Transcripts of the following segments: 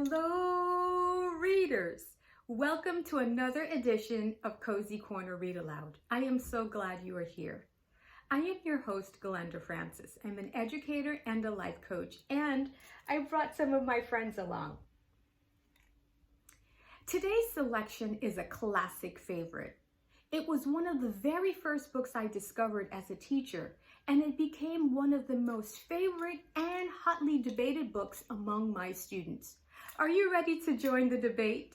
Hello, readers. Welcome to another edition of Cozy Corner Read Aloud. I am so glad you are here. I am your host, Glenda Francis. I'm an educator and a life coach, and I brought some of my friends along. Today's selection is a classic favorite. It was one of the very first books I discovered as a teacher, and it became one of the most favorite and hotly debated books among my students. Are you ready to join the debate?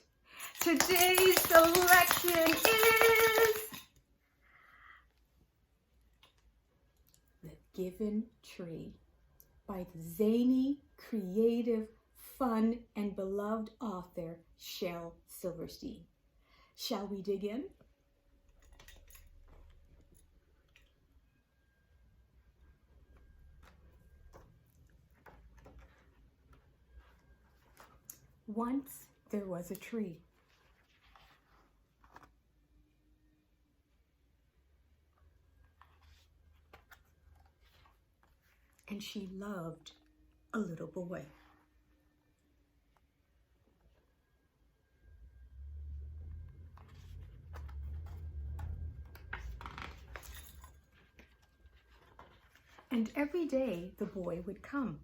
Today's selection is The Given Tree by the zany, creative, fun, and beloved author Shel Silverstein. Shall we dig in? Once there was a tree. And she loved a little boy. And every day the boy would come.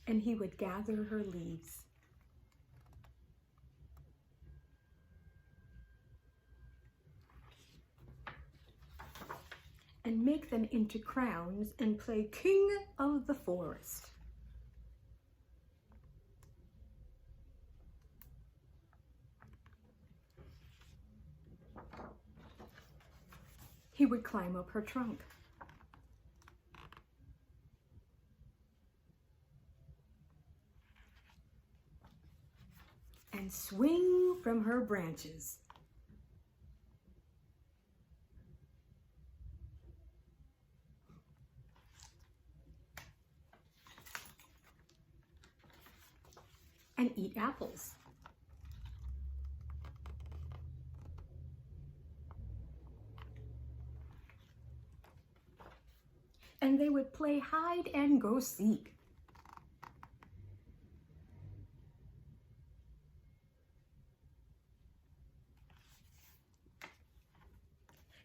And he would gather her leaves. And make them into crowns and play king of the forest. He would climb up her trunk. And swing from her branches. And eat apples. And they would play hide and go seek.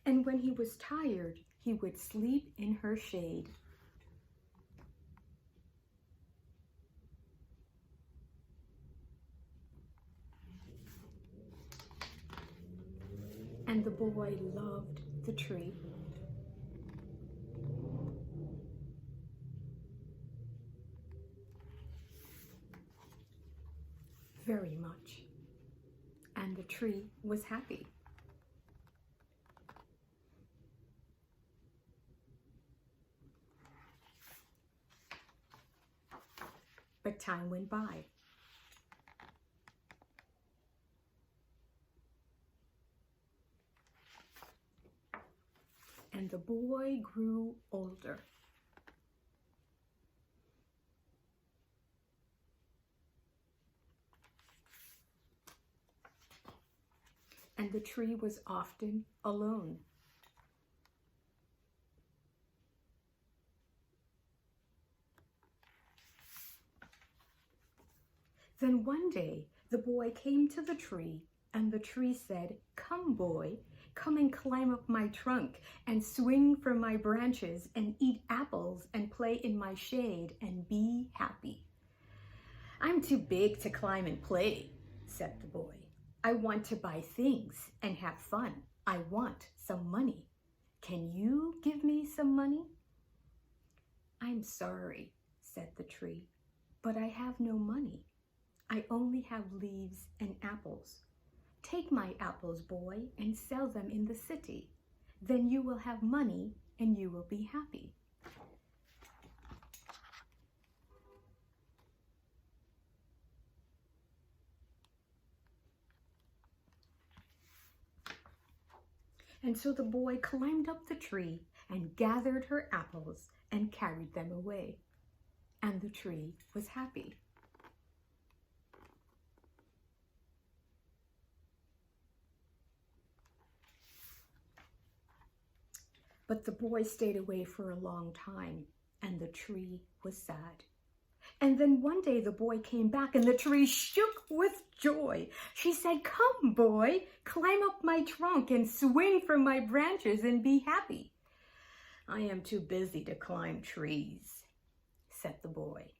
And when he was tired, he would sleep in her shade. And the boy loved the tree. Very much. And the tree was happy. But time went by. And the boy grew older. And the tree was often alone. Then one day, the boy came to the tree, and the tree said, "Come, boy, come and climb up my trunk and swing from my branches and eat apples and play in my shade and be happy." "I'm too big to climb and play," said the boy. "I want to buy things and have fun. I want some money. Can you give me some money?" "I'm sorry," said the tree, "but I have no money. I only have leaves and apples. Take my apples, boy, and sell them in the city. Then you will have money and you will be happy." And so the boy climbed up the tree and gathered her apples and carried them away. And the tree was happy. But the boy stayed away for a long time, and the tree was sad. And then one day the boy came back, and the tree shook with joy. She said, "Come, boy, climb up my trunk and swing from my branches and be happy." "I am too busy to climb trees," said the boy.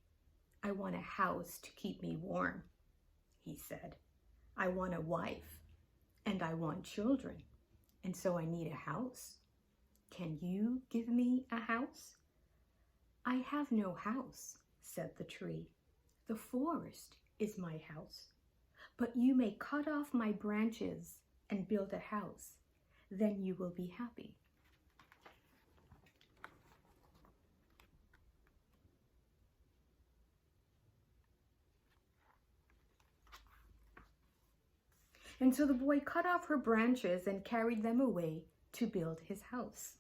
"I want a house to keep me warm," he said. "I want a wife, and I want children, and so I need a house. Can you give me a house?" "I have no house," said the tree. "The forest is my house. But you may cut off my branches and build a house. Then you will be happy." And so the boy cut off her branches and carried them away to build his house.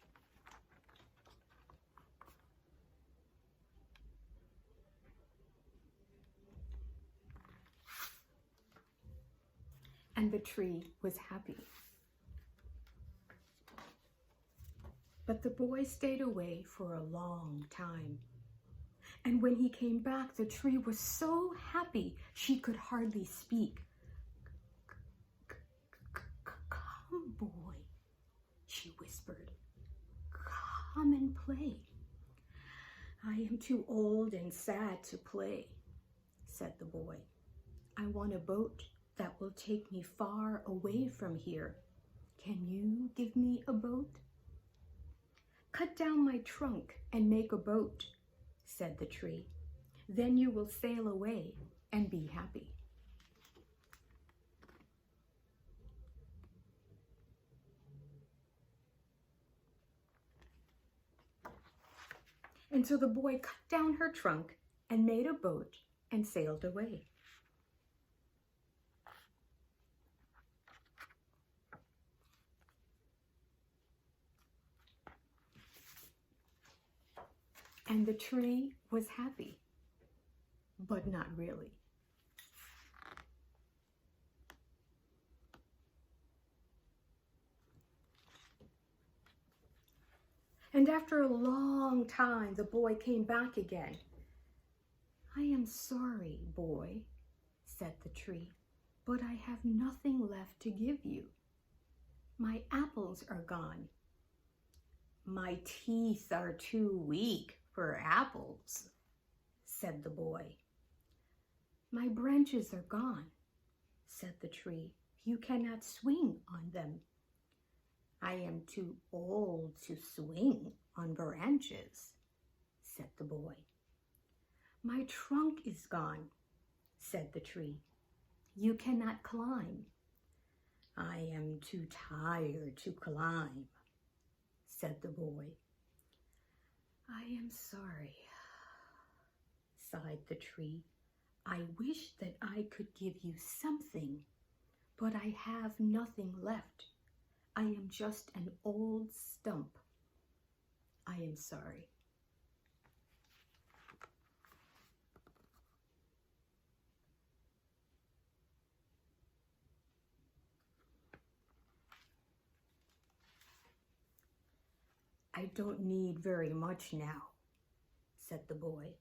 And the tree was happy. But the boy stayed away for a long time. And when he came back, the tree was so happy she could hardly speak. "Come, boy," she whispered. "Come and play." "I am too old and sad to play," said the boy. "I want a boat that will take me far away from here. Can you give me a boat?" "Cut down my trunk and make a boat," said the tree. "Then you will sail away and be happy." And so the boy cut down her trunk and made a boat and sailed away. And the tree was happy, but not really. And after a long time, the boy came back again. "I am sorry, boy," said the tree, "but I have nothing left to give you. My apples are gone." "My teeth are too weak for apples," said the boy. "My branches are gone," said the tree. "You cannot swing on them." "I am too old to swing on branches," said the boy. "My trunk is gone," said the tree. "You cannot climb." "I am too tired to climb," said the boy. "I am sorry," sighed the tree. "I wish that I could give you something, but I have nothing left. I am just an old stump. I am sorry." "I don't need very much now," said the boy.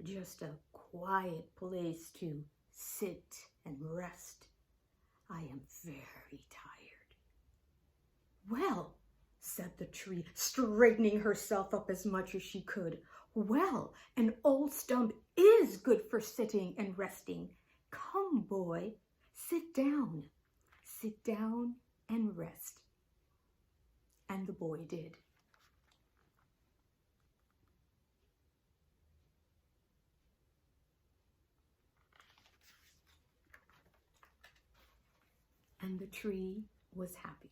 "Just a quiet place to sit and rest. I am very tired." "Well," said the tree, straightening herself up as much as she could, "well, an old stump is good for sitting and resting. Come, boy, sit down and rest." And the boy did. And the tree was happy.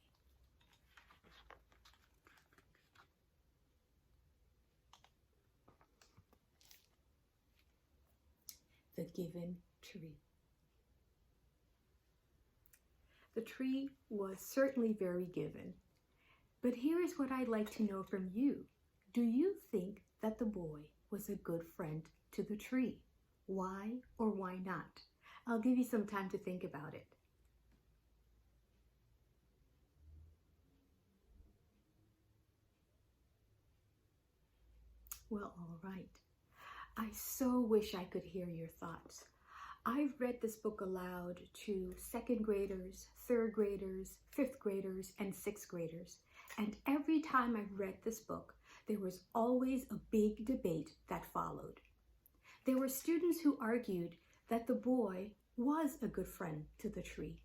The given tree. The tree was certainly very given. But here is what I'd like to know from you. Do you think that the boy was a good friend to the tree? Why or why not? I'll give you some time to think about it. Well, all right. I so wish I could hear your thoughts. I've read this book aloud to second graders, third graders, fifth graders, and sixth graders. And every time I've read this book, there was always a big debate that followed. There were students who argued that the boy was a good friend to the tree.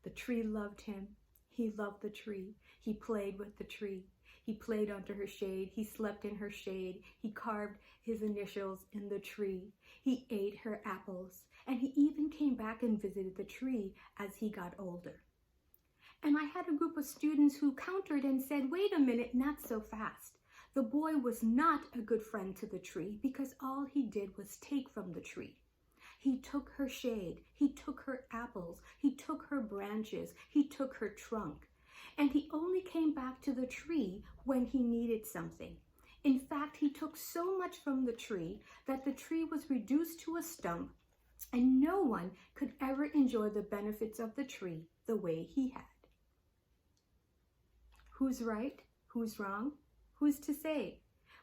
The tree loved him. He loved the tree. He played with the tree. He played under her shade. He slept in her shade. He carved his initials in the tree. He ate her apples. And he even came back and visited the tree as he got older. And I had a group of students who countered and said, wait a minute, not so fast. The boy was not a good friend to the tree because all he did was take from the tree. He took her shade. He took her apples. He took her branches. He took her trunk. And he only came back to the tree when he needed something. In fact, he took so much from the tree that the tree was reduced to a stump, and no one could ever enjoy the benefits of the tree the way he had. Who's right? Who's wrong? Who's to say?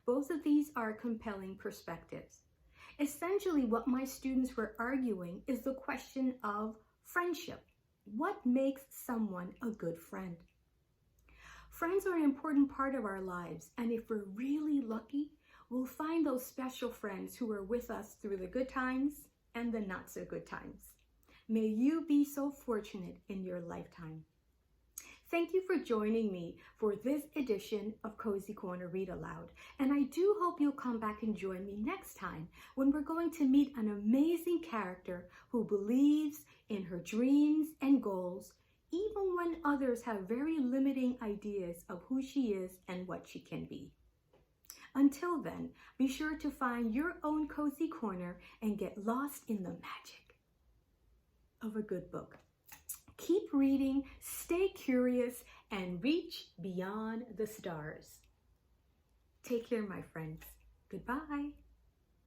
Both of these are compelling perspectives. Essentially, what my students were arguing is the question of friendship. What makes someone a good friend? Friends are an important part of our lives, and if we're really lucky, we'll find those special friends who are with us through the good times and the not so good times. May you be so fortunate in your lifetime. Thank you for joining me for this edition of Cozy Corner Read Aloud, and I do hope you'll come back and join me next time when we're going to meet an amazing character who believes in her dreams and goals, even when others have very limiting ideas of who she is and what she can be. Until then, be sure to find your own cozy corner and get lost in the magic of a good book. Keep reading, stay curious, and reach beyond the stars. Take care, my friends. Goodbye.